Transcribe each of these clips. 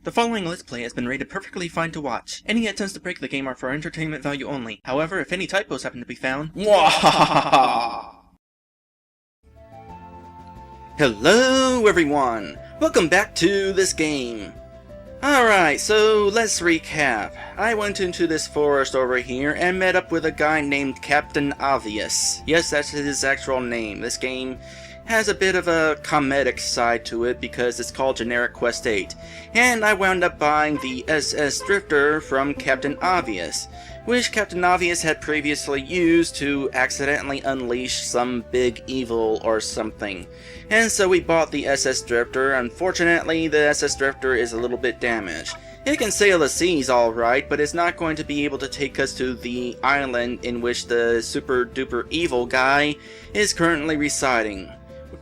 The following Let's Play has been rated perfectly fine to watch. Any attempts to break the game are for entertainment value only. However, if any typos happen to be found... Mwahahaha! Hello everyone! Welcome back to this game. Alright, so let's recap. I went into this forest over here and met up with a guy named Captain Obvious. Yes, that's his actual name. This game has a bit of a comedic side to it because it's called Generic Quest 8. And I wound up buying the SS Drifter from Captain Obvious, which Captain Obvious had previously used to accidentally unleash some big evil or something. And so we bought the SS Drifter. Unfortunately, the SS Drifter is a little bit damaged. It can sail the seas alright, but it's not going to be able to take us to the island in which the super duper evil guy is currently residing.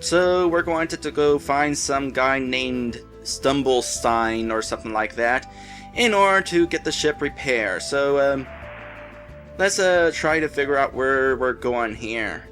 So we're going to go find some guy named Fumblestein or something like that in order to get the ship repaired. So let's try to figure out where we're going here.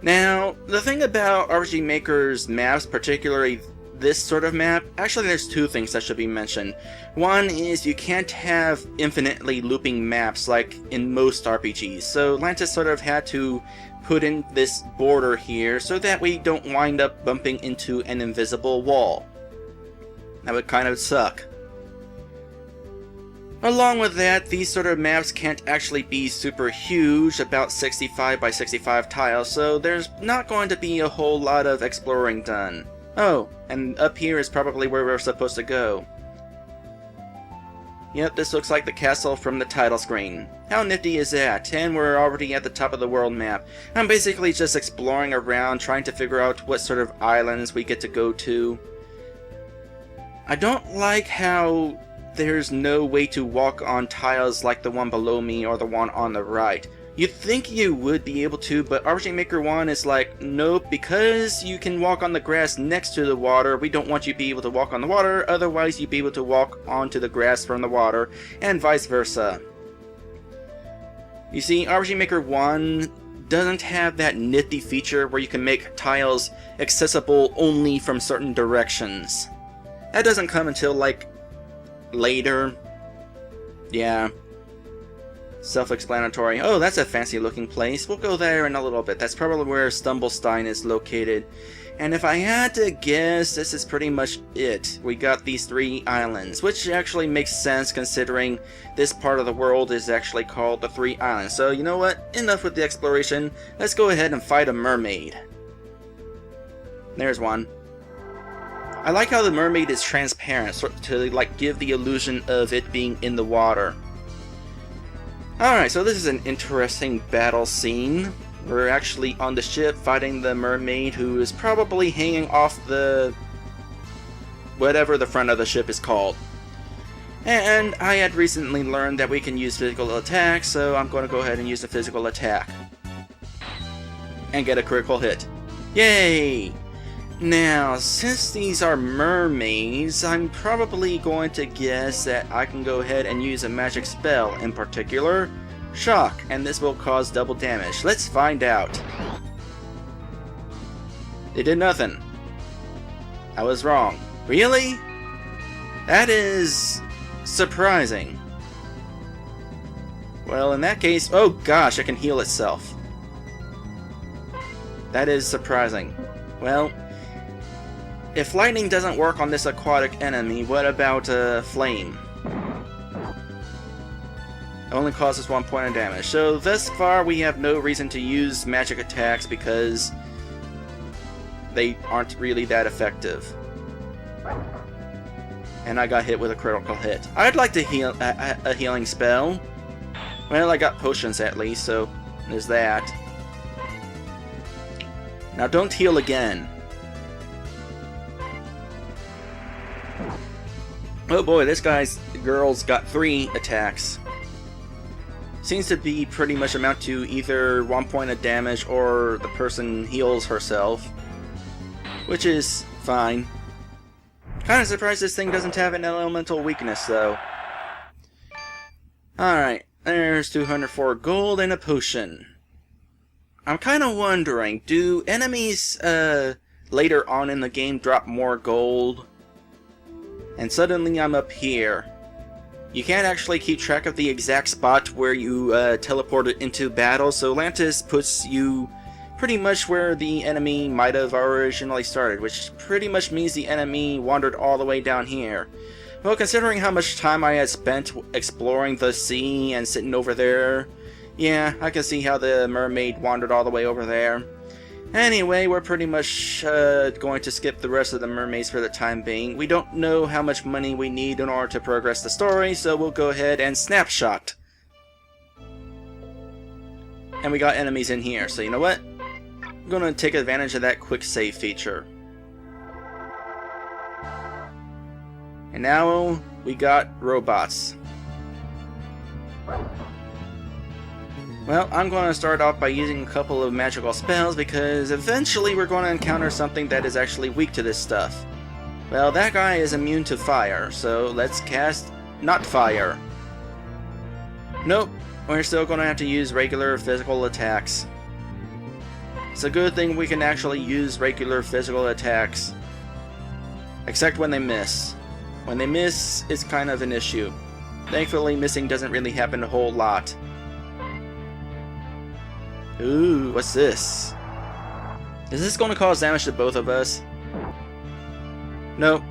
Now, the thing about RPG Maker's maps, particularly this sort of map, actually there's two things that should be mentioned. One is you can't have infinitely looping maps like in most RPGs, so Lantis sort of had to put in this border here so that we don't wind up bumping into an invisible wall. That would kind of suck. Along with that, these sort of maps can't actually be super huge, about 65 by 65 tiles, so there's not going to be a whole lot of exploring done. Oh, and up here is probably where we're supposed to go. Yep, this looks like the castle from the title screen. How nifty is that? And we're already at the top of the world map. I'm basically just exploring around, trying to figure out what sort of islands we get to go to. I don't like how there's no way to walk on tiles like the one below me or the one on the right. You'd think you would be able to, but RPG Maker 1 is like, nope, because you can walk on the grass next to the water, we don't want you to be able to walk on the water, otherwise you'd be able to walk onto the grass from the water, and vice versa. You see, RPG Maker 1 doesn't have that nifty feature where you can make tiles accessible only from certain directions. That doesn't come until, like, later. Yeah. Self-explanatory. Oh, that's a fancy looking place. We'll go there in a little bit. That's probably where Fumblestein is located. And if I had to guess, this is pretty much it. We got these three islands, which actually makes sense considering this part of the world is actually called the Three Islands. So you know what? Enough with the exploration. Let's go ahead and fight a mermaid. There's one. I like how the mermaid is transparent, so to like give the illusion of it being in the water. Alright, so this is an interesting battle scene. We're actually on the ship fighting the mermaid who is probably hanging off the... whatever the front of the ship is called. And I had recently learned that we can use physical attack, so I'm going to go ahead and use the physical attack. And get a critical hit. Yay! Now, since these are mermaids, I'm probably going to guess that I can go ahead and use a magic spell, in particular, Shock, and this will cause double damage. Let's find out. It did nothing. I was wrong. Really? That is surprising. Well, in that case, oh gosh, it can heal itself. That is surprising. Well, if lightning doesn't work on this aquatic enemy, what about flame? It only causes 1 point of damage. So thus far we have no reason to use magic attacks because they aren't really that effective. And I got hit with a critical hit. I'd like to heal a healing spell. Well, I got potions at least, so there's that. Now don't heal again. Oh boy, this girl's got 3 attacks. Seems to be pretty much amount to either 1 point of damage or the person heals herself. Which is fine. Kinda surprised this thing doesn't have an elemental weakness though. Alright, there's 204 gold and a potion. I'm kinda wondering, do enemies later on in the game drop more gold? and suddenly I'm up here. You can't actually keep track of the exact spot where you teleported into battle, so Lantis puts you pretty much where the enemy might have originally started, which pretty much means the enemy wandered all the way down here. Well, considering how much time I had spent exploring the sea and sitting over there, yeah, I can see how the mermaid wandered all the way over there. Anyway, we're pretty much going to skip the rest of the mermaids for the time being. We don't know how much money we need in order to progress the story, so we'll go ahead and snapshot. And we got enemies in here, so you know what? I'm going to take advantage of that quick save feature. And now we got robots. Well, I'm going to start off by using a couple of magical spells because eventually we're going to encounter something that is actually weak to this stuff. Well, that guy is immune to fire, so let's cast not fire. Nope, we're still going to have to use regular physical attacks. It's a good thing we can actually use regular physical attacks. Except when they miss. When they miss, it's kind of an issue. Thankfully, missing doesn't really happen a whole lot. Ooh, what's this? Is this going to cause damage to both of us? Nope.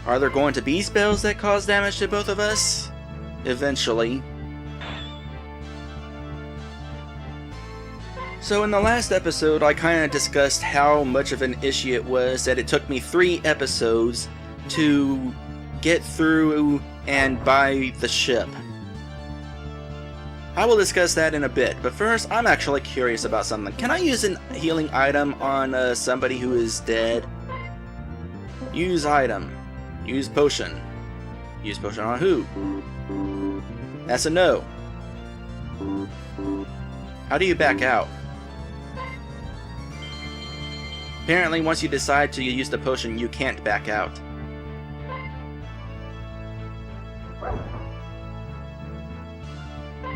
Are there going to be spells that cause damage to both of us? Eventually. So in the last episode, I kind of discussed how much of an issue it was that it took me 3 episodes to get through and buy the ship. I will discuss that in a bit, but first, I'm actually curious about something. Can I use a healing item on somebody who is dead? Use item. Use potion. Use potion on who? That's a no. How do you back out? Apparently, once you decide to use the potion, you can't back out.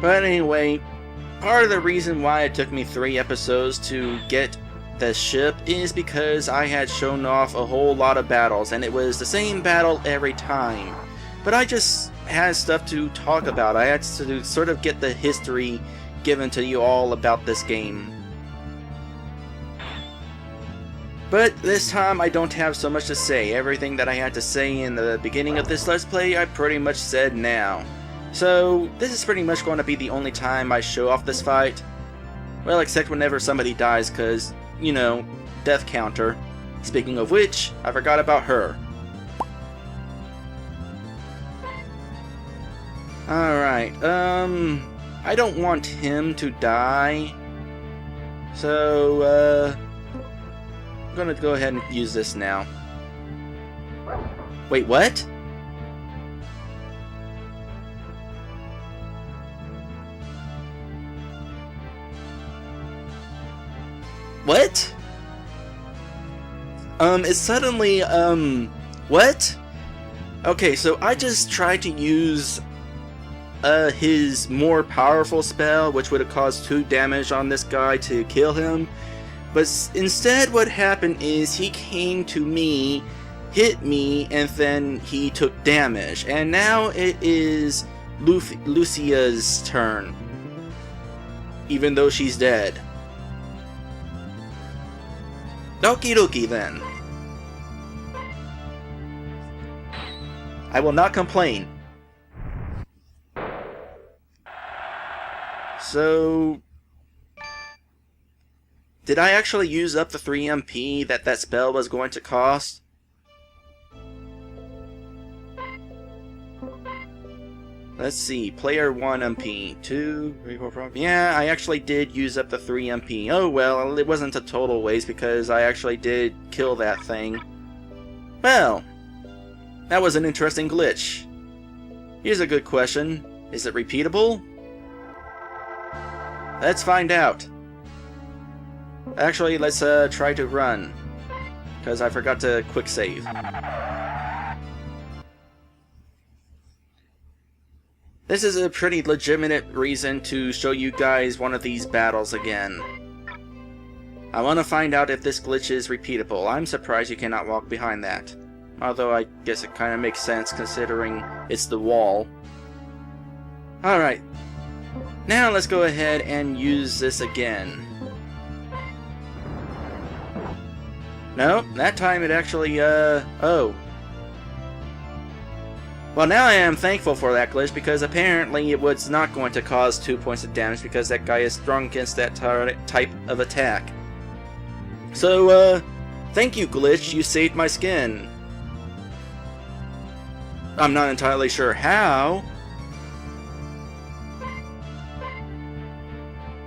But anyway, part of the reason why it took me 3 episodes to get the ship is because I had shown off a whole lot of battles, and it was the same battle every time. But I just had stuff to talk about. I had to sort of get the history given to you all about this game. But this time I don't have so much to say. Everything that I had to say in the beginning of this Let's Play, I pretty much said now. So, this is pretty much going to be the only time I show off this fight. Well, except whenever somebody dies, cause, you know, death counter. Speaking of which, I forgot about her. Alright, I don't want him to die. So, I'm gonna go ahead and use this now. Wait, what? What? It suddenly, what? Okay, so I just tried to use, his more powerful spell, which would have caused 2 damage on this guy to kill him. But instead what happened is he came to me, hit me, and then he took damage. And now it is Lucia's turn. Even though she's dead. Okie dokie then. I will not complain. So, did I actually use up the 3 MP that spell was going to cost? Let's see, player 1 MP, 2, 3, 4, 5. Yeah, I actually did use up the 3 MP. Oh well, it wasn't a total waste because I actually did kill that thing. Well, that was an interesting glitch. Here's a good question. Is it repeatable? Let's find out. Actually, let's try to run. Because I forgot to quick save. This is a pretty legitimate reason to show you guys one of these battles again. I want to find out if this glitch is repeatable. I'm surprised you cannot walk behind that. Although I guess it kind of makes sense considering it's the wall. Alright. Now let's go ahead and use this again. No, that time it actually, oh. Well, now I am thankful for that glitch, because apparently it was not going to cause 2 points of damage, because that guy is strong against that type of attack. So, thank you, glitch, you saved my skin. I'm not entirely sure how.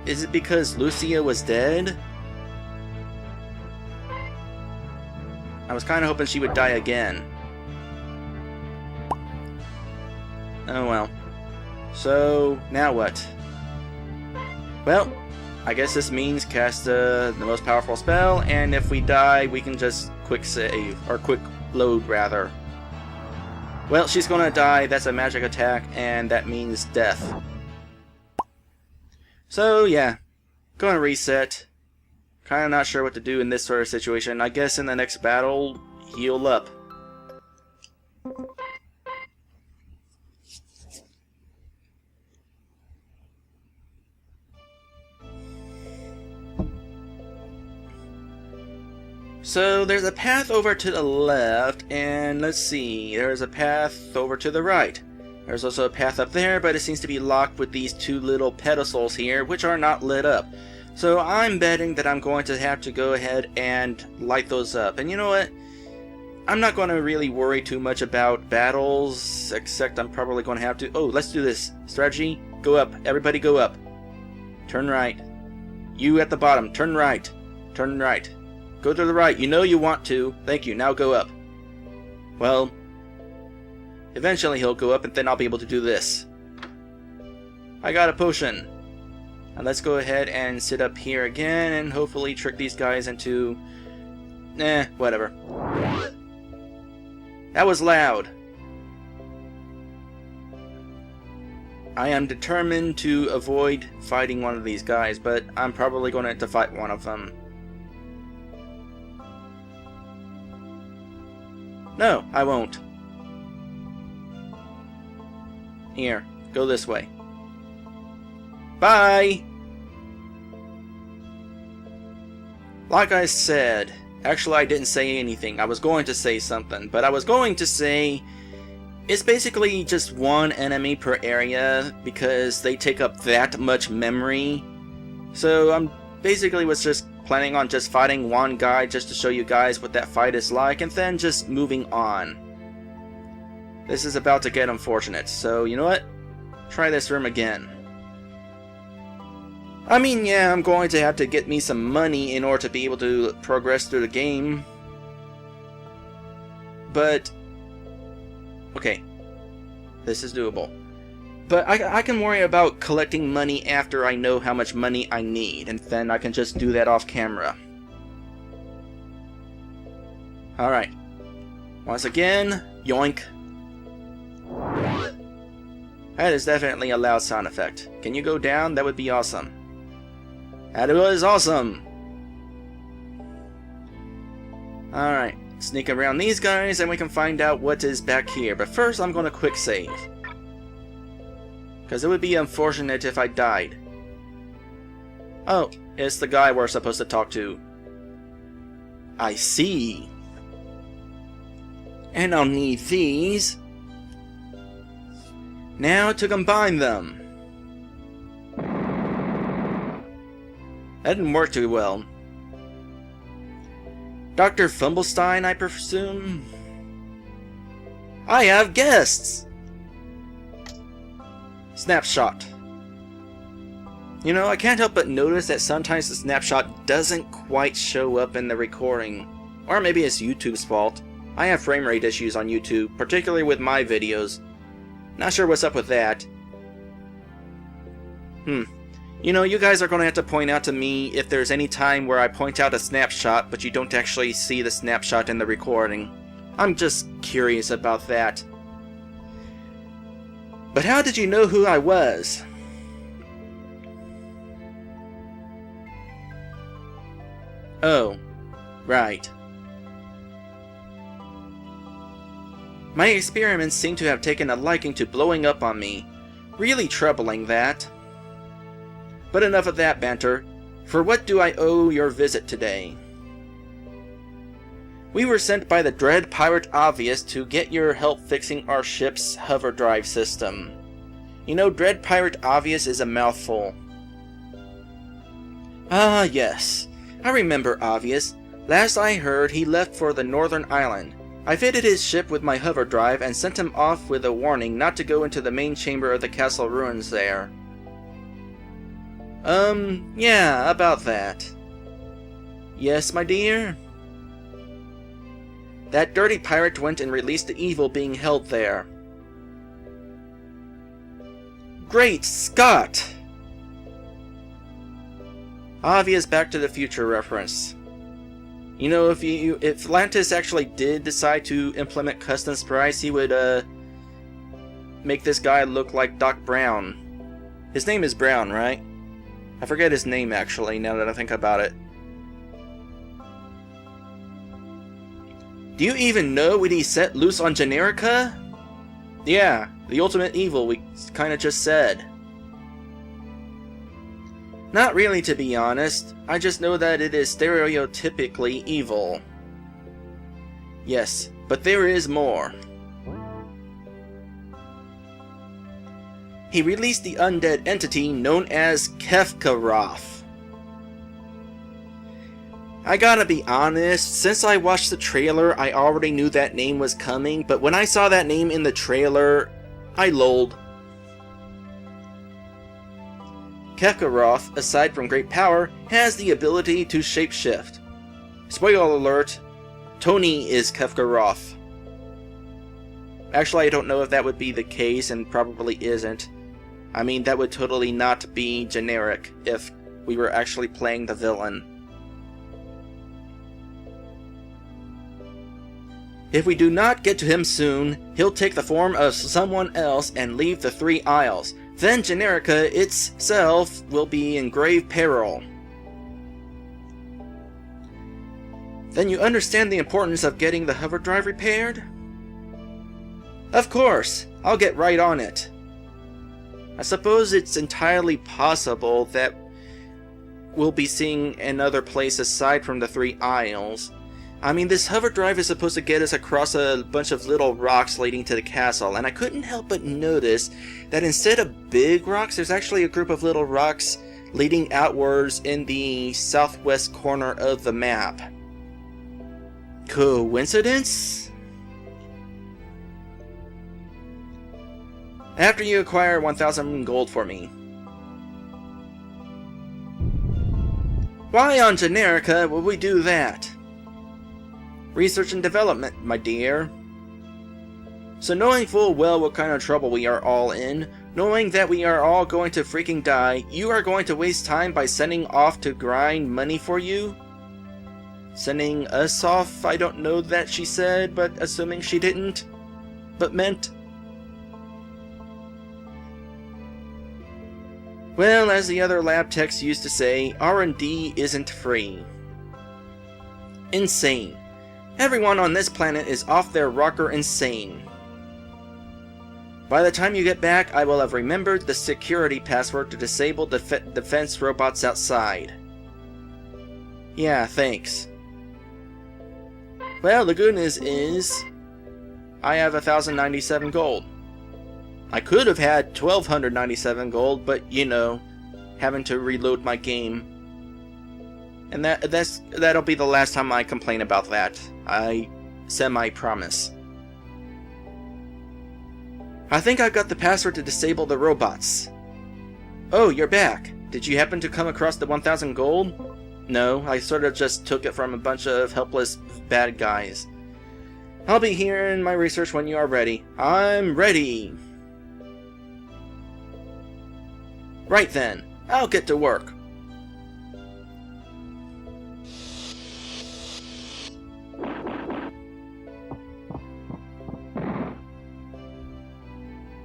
Is it because Lucia was dead? I was kind of hoping she would die again. Oh well. So, now what? Well, I guess this means cast the most powerful spell, and if we die, we can just quick save, or quick load rather. Well, she's gonna die, that's a magic attack, and that means death. So, yeah. Gonna reset. Kinda not sure what to do in this sort of situation. I guess in the next battle, heal up. So there's a path over to the left, and let's see, there's a path over to the right. There's also a path up there, but it seems to be locked with these two little pedestals here, which are not lit up. So I'm betting that I'm going to have to go ahead and light those up. And you know what? I'm not going to really worry too much about battles, except I'm probably going to have to... Oh, let's do this. Strategy, go up. Everybody go up. Turn right. You at the bottom, turn right. Turn right. Go to the right. You know you want to. Thank you. Now go up. Well, eventually he'll go up, and then I'll be able to do this. I got a potion. And let's go ahead and sit up here again and hopefully trick these guys into... whatever. That was loud. I am determined to avoid fighting one of these guys, but I'm probably going to have to fight one of them. No, I won't. Here, go this way. Bye! Like I said, actually I didn't say anything. I was going to say something, but I was going to say it's basically just one enemy per area because they take up that much memory. So I'm basically was just planning on just fighting one guy just to show you guys what that fight is like, and then just moving on. This is about to get unfortunate, so you know what? Try this room again. I mean, yeah, I'm going to have to get me some money in order to be able to progress through the game. But... okay. This is doable. But I can worry about collecting money after I know how much money I need, and then I can just do that off camera. Alright. Once again, yoink. That is definitely a loud sound effect. Can you go down? That would be awesome. That was awesome! Alright, sneak around these guys and we can find out what is back here. But first I'm gonna quick save. Because it would be unfortunate if I died. Oh, it's the guy we're supposed to talk to. I see. And I'll need these. Now to combine them. That didn't work too well. Dr. Fumblestein, I presume? I have guests! Snapshot. You know, I can't help but notice that sometimes the snapshot doesn't quite show up in the recording. Or maybe it's YouTube's fault. I have frame rate issues on YouTube, particularly with my videos. Not sure what's up with that. You know, you guys are going to have to point out to me if there's any time where I point out a snapshot, but you don't actually see the snapshot in the recording. I'm just curious about that. But how did you know who I was? Oh, right. My experiments seem to have taken a liking to blowing up on me. Really troubling, that. But enough of that banter. For what do I owe your visit today? We were sent by the dread pirate Obvious to get your help fixing our ship's hover drive system. You know, dread pirate Obvious is a mouthful. Ah, yes. I remember Obvious. Last I heard, he left for the northern island. I fitted his ship with my hover drive and sent him off with a warning not to go into the main chamber of the castle ruins there. Yeah, about that. Yes, my dear? That dirty pirate went and released the evil being held there. Great Scott! Obvious Back to the Future reference. You know, if Lantis actually did decide to implement custom sprites, he would, make this guy look like Doc Brown. His name is Brown, right? I forget his name, actually, now that I think about it. Do you even know when he set loose on Generica? Yeah, the ultimate evil we kinda just said. Not really, to be honest. I just know that it is stereotypically evil. Yes, but there is more. He released the undead entity known as Kefkaroth. I gotta be honest, since I watched the trailer, I already knew that name was coming, but when I saw that name in the trailer, I lolled. Kefkaroth, aside from great power, has the ability to shapeshift. Spoiler alert, Tony is Kefkaroth. Actually, I don't know if that would be the case, and probably isn't. I mean, that would totally not be generic if we were actually playing the villain. If we do not get to him soon, he'll take the form of someone else and leave the Three Isles. Then Generica itself will be in grave peril. Then you understand the importance of getting the hover drive repaired? Of course, I'll get right on it. I suppose it's entirely possible that we'll be seeing another place aside from the Three Isles. I mean, this hover drive is supposed to get us across a bunch of little rocks leading to the castle, and I couldn't help but notice that instead of big rocks, there's actually a group of little rocks leading outwards in the southwest corner of the map. Coincidence? After you acquire 1,000 gold for me. Why on Generica would we do that? Research and development, my dear. So knowing full well what kind of trouble we are all in, knowing that we are all going to freaking die, you are going to waste time by sending off to grind money for you? Sending us off? I don't know that she said, but assuming she didn't. But meant. Well, as the other lab techs used to say, R&D isn't free. Insane. Everyone on this planet is off their rocker insane. By the time you get back, I will have remembered the security password to disable the defense robots outside. Yeah, thanks. Well, the good news is, I have 1,097 gold. I could have had 1,297 gold, but you know, having to reload my game. And that'll be the last time I complain about that. I semi-promise. I think I've got the password to disable the robots. Oh, you're back. Did you happen to come across the 1,000 gold? No, I sort of just took it from a bunch of helpless bad guys. I'll be here in my research when you are ready. I'm ready! Right then, I'll get to work.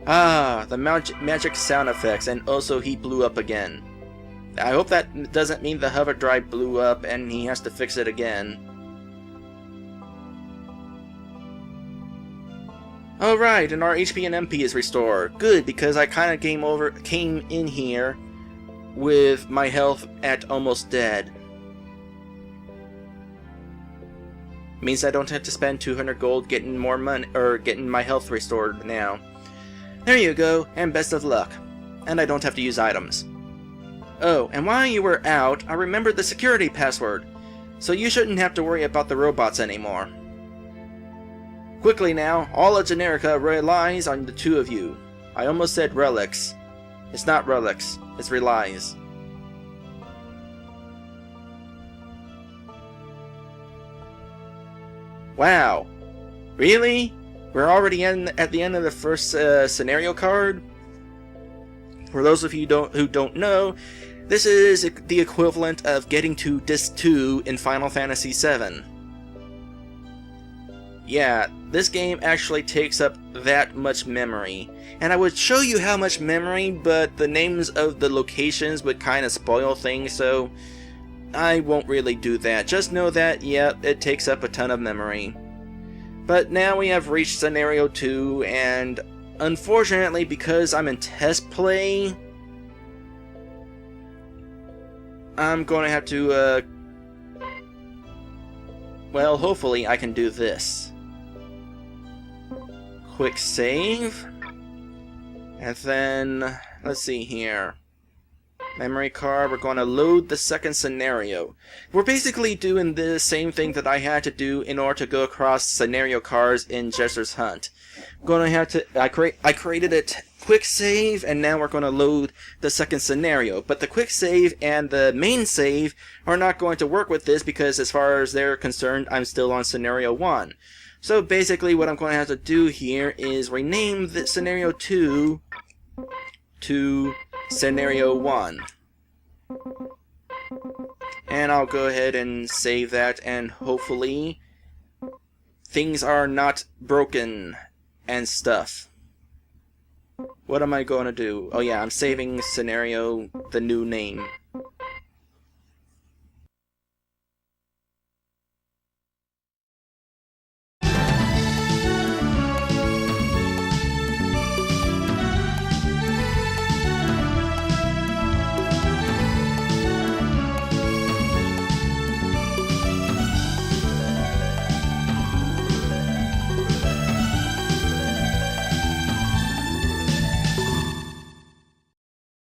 Ah, the magic sound effects, and also he blew up again. I hope that doesn't mean the hover drive blew up and he has to fix it again. Oh right, and our HP and MP is restored. Good, because I kind of came in here with my health at almost dead. Means I don't have to spend 200 gold getting more money, or getting my health restored now. There you go, and best of luck. And I don't have to use items. Oh, and while you were out, I remembered the security password, so you shouldn't have to worry about the robots anymore. Quickly now, all of Generica relies on the two of you. I almost said relics. It's not relics, it's relies. Wow. Really? We're already at the end of the first scenario card? For those of you who don't know, this is the equivalent of getting to Disc 2 in Final Fantasy VII. Yeah, this game actually takes up that much memory. And I would show you how much memory, but the names of the locations would kind of spoil things, so I won't really do that. Just know that, yeah, it takes up a ton of memory. But now we have reached Scenario 2, and unfortunately, because I'm in test play, I'm going to have to, well, hopefully I can do this. Quick save. And then, let's see here. Memory card, we're going to load the second scenario. We're basically doing the same thing that I had to do in order to go across scenario cards in Jester's Hunt. Going to have to, I created a quick save, and now we're going to load the second scenario. But the quick save and the main save are not going to work with this because as far as they're concerned, I'm still on scenario 1. So basically what I'm going to have to do here is rename the scenario 2 to Scenario 1. And I'll go ahead and save that, and hopefully things are not broken and stuff. What am I going to do? Oh yeah, I'm saving Scenario, the new name.